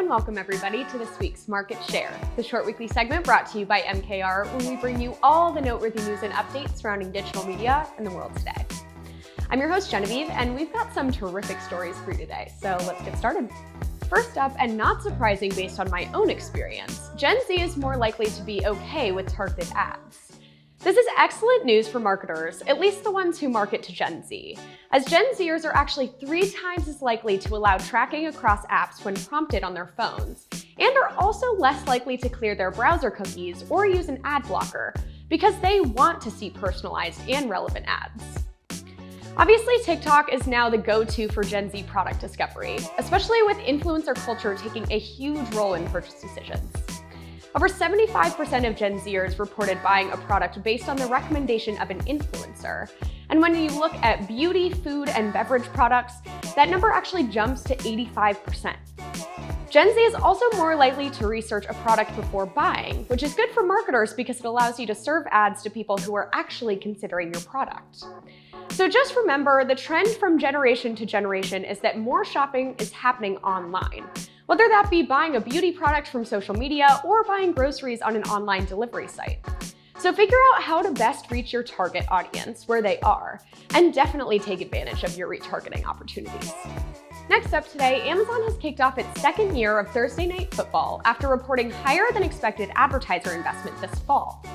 and welcome everybody to this week's Market Share, the short weekly segment brought to you by MKR, where we bring you all the noteworthy news and updates surrounding digital media and the world today. I'm your host Genevieve, and we've got some terrific stories for you today, so let's get started. First up, and not surprising based on my own experience, Gen Z is more likely to be okay with targeted ads. This is excellent news for marketers, at least the ones who market to Gen Z, as Gen Zers are actually 3 times as likely to allow tracking across apps when prompted on their phones, and are also less likely to clear their browser cookies or use an ad blocker, because they want to see personalized and relevant ads. Obviously, TikTok is now the go-to for Gen Z product discovery, especially with influencer culture taking a huge role in purchase decisions. Over 75% of Gen Zers reported buying a product based on the recommendation of an influencer. And when you look at beauty, food, and beverage products, that number actually jumps to 85%. Gen Z is also more likely to research a product before buying, which is good for marketers because it allows you to serve ads to people who are actually considering your product. So just remember, the trend from generation to generation is that more shopping is happening online, whether that be buying a beauty product from social media or buying groceries on an online delivery site. So figure out how to best reach your target audience where they are, and definitely take advantage of your retargeting opportunities. Next up today, Amazon has kicked off its second year of Thursday Night Football after reporting higher than expected advertiser investment this fall.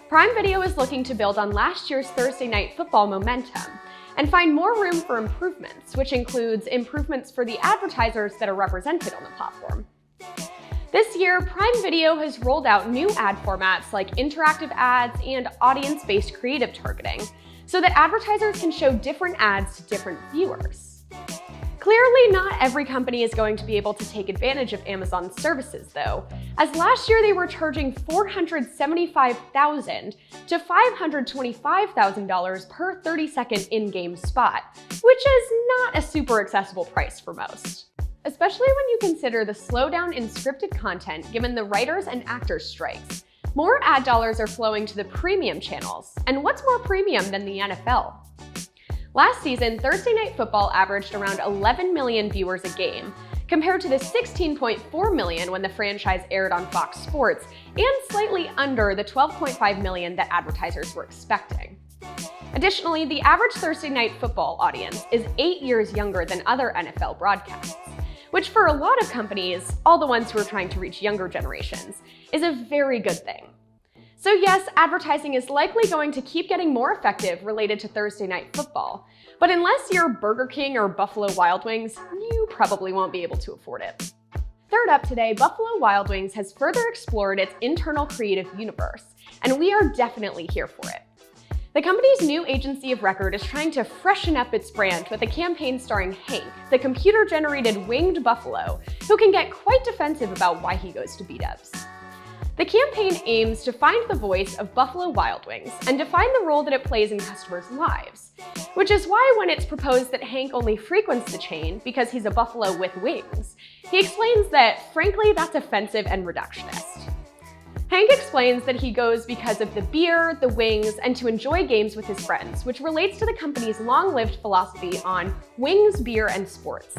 Prime Video is looking to build on last year's Thursday Night Football momentum and find more room for improvements, which includes improvements for the advertisers that are represented on the platform. This year, Prime Video has rolled out new ad formats like interactive ads and audience-based creative targeting, so that advertisers can show different ads to different viewers. Clearly, not every company is going to be able to take advantage of Amazon's services, though, as last year they were charging $475,000 to $525,000 per 30-second in-game spot, which is not a super accessible price for most. Especially when you consider the slowdown in scripted content given the writers and actors strikes. More ad dollars are flowing to the premium channels, and what's more premium than the NFL? Last season, Thursday Night Football averaged around 11 million viewers a game, compared to the 16.4 million when the franchise aired on Fox Sports, and slightly under the 12.5 million that advertisers were expecting. Additionally, the average Thursday Night Football audience is 8 years younger than other NFL broadcasts, which for a lot of companies, all the ones who are trying to reach younger generations, is a very good thing. So yes, advertising is likely going to keep getting more effective related to Thursday Night Football, but unless you're Burger King or Buffalo Wild Wings, you probably won't be able to afford it. Third up today, Buffalo Wild Wings has further explored its internal creative universe, and we are definitely here for it. The company's new agency of record is trying to freshen up its brand with a campaign starring Hank, the computer-generated winged buffalo, who can get quite defensive about why he goes to B-dubs. The campaign aims to find the voice of Buffalo Wild Wings and define the role that it plays in customers' lives, which is why when it's proposed that Hank only frequents the chain because he's a buffalo with wings, he explains that, frankly, that's offensive and reductionist. Hank explains that he goes because of the beer, the wings, and to enjoy games with his friends, which relates to the company's long-lived philosophy on wings, beer, and sports.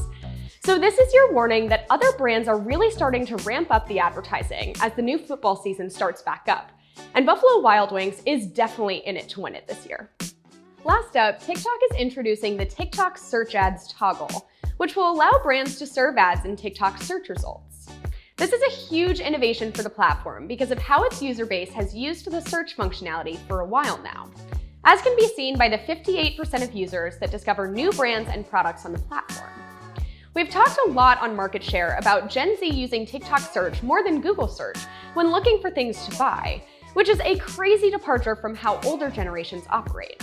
So this is your warning that other brands are really starting to ramp up the advertising as the new football season starts back up. And Buffalo Wild Wings is definitely in it to win it this year. Last up, TikTok is introducing the TikTok Search Ads toggle, which will allow brands to serve ads in TikTok search results. This is a huge innovation for the platform because of how its user base has used the search functionality for a while now, as can be seen by the 58% of users that discover new brands and products on the platform. We've talked a lot on Market Share about Gen Z using TikTok search more than Google search when looking for things to buy, which is a crazy departure from how older generations operate.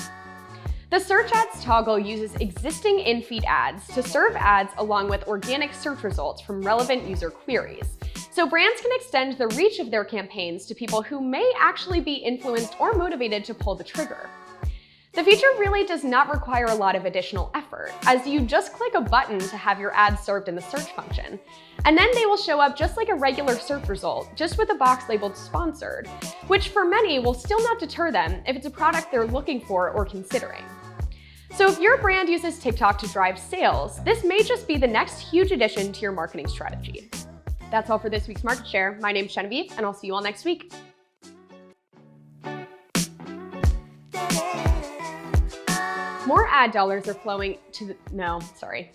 The Search Ads toggle uses existing in-feed ads to serve ads along with organic search results from relevant user queries, so brands can extend the reach of their campaigns to people who may actually be influenced or motivated to pull the trigger. The feature really does not require a lot of additional effort, as you just click a button to have your ads served in the search function, and then they will show up just like a regular search result, just with a box labeled sponsored, which for many will still not deter them if it's a product they're looking for or considering. So if your brand uses TikTok to drive sales, this may just be the next huge addition to your marketing strategy. That's all for this week's Market Share. My name's Genevieve, and I'll see you all next week. More ad dollars are flowing to the, no, sorry.